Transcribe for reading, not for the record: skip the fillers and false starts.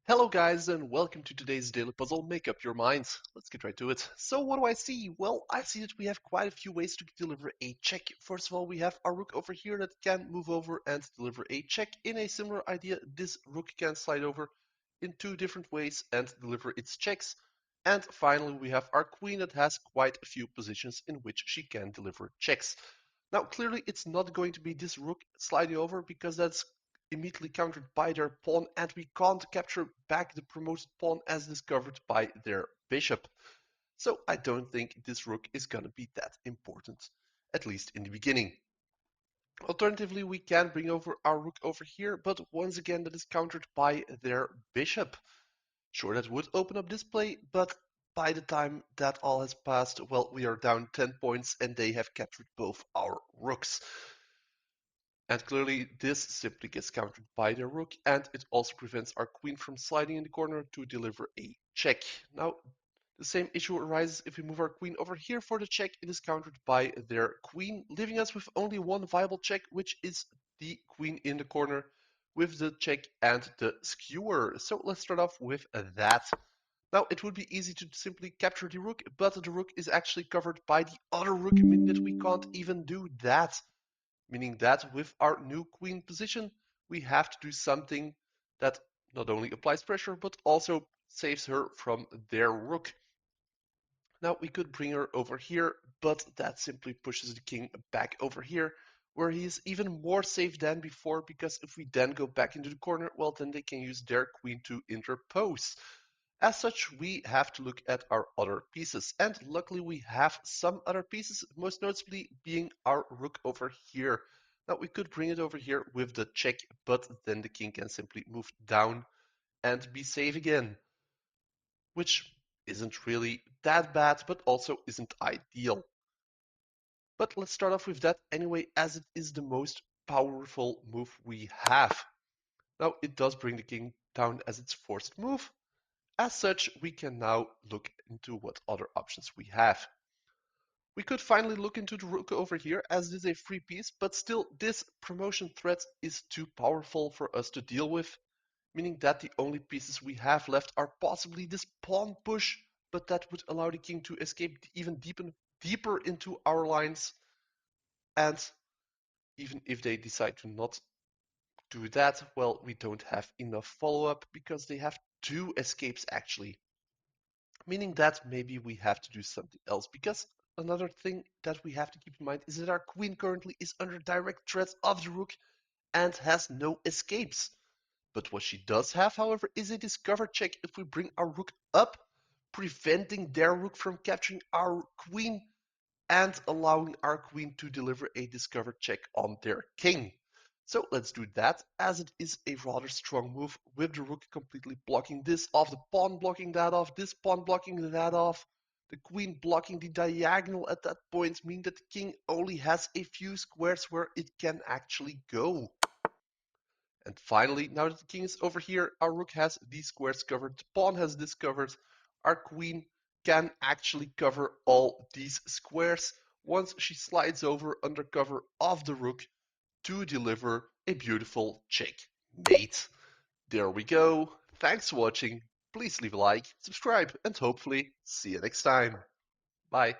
Hello guys and welcome to today's daily puzzle. Make up your minds. Let's get right to it. So what do I see? Well, I see that we have quite a few ways to deliver a check. First of all, we have our rook over here that can move over and deliver a check. In a similar idea, this rook can slide over in two different ways and deliver its checks. And finally, we have our queen that has quite a few positions in which she can deliver checks. Now, clearly, it's not going to be this rook sliding over because that's immediately countered by their pawn, and we can't capture back the promoted pawn as discovered by their bishop. So I don't think this rook is gonna be that important, at least in the beginning. Alternatively, we can bring over our rook over here, but once again that is countered by their bishop. Sure, that would open up this play, but by the time that all has passed, well, we are down 10 points and they have captured both our rooks. And clearly this simply gets countered by their rook, and it also prevents our queen from sliding in the corner to deliver a check. Now, the same issue arises if we move our queen over here for the check. It is countered by their queen, leaving us with only one viable check, which is the queen in the corner with the check and the skewer. So let's start off with that. Now, it would be easy to simply capture the rook, but the rook is actually covered by the other rook, meaning that we can't even do that. Meaning that with our new queen position, we have to do something that not only applies pressure, but also saves her from their rook. Now we could bring her over here, but that simply pushes the king back over here, where he is even more safe than before, because if we then go back into the corner, well, then they can use their queen to interpose. As such, we have to look at our other pieces, and luckily we have some other pieces, most notably being our rook over here. Now we could bring it over here with the check, but then the king can simply move down and be safe again, which isn't really that bad, but also isn't ideal. But let's start off with that anyway, as it is the most powerful move we have. Now it does bring the king down as its forced move. As such, we can now look into what other options we have. We could finally look into the rook over here, as it is a free piece, but still this promotion threat is too powerful for us to deal with, meaning that the only pieces we have left are possibly this pawn push, but that would allow the king to escape even deeper into our lines, and even if they decide to not do that, well, we don't have enough follow-up because they have two escapes actually. Meaning that maybe we have to do something else, because another thing that we have to keep in mind is that our queen currently is under direct threat of the rook and has no escapes. But what she does have, however, is a discover check if we bring our rook up, preventing their rook from capturing our queen and allowing our queen to deliver a discover check on their king. So let's do that, as it is a rather strong move, with the rook completely blocking this off, the pawn blocking that off, this pawn blocking that off, the queen blocking the diagonal at that point, meaning that the king only has a few squares where it can actually go. And finally, now that the king is over here, our rook has these squares covered, the pawn has this covered, our queen can actually cover all these squares once she slides over under cover of the rook to deliver a beautiful checkmate. There we go. Thanks for watching. Please leave a like, subscribe, and hopefully see you next time. Bye.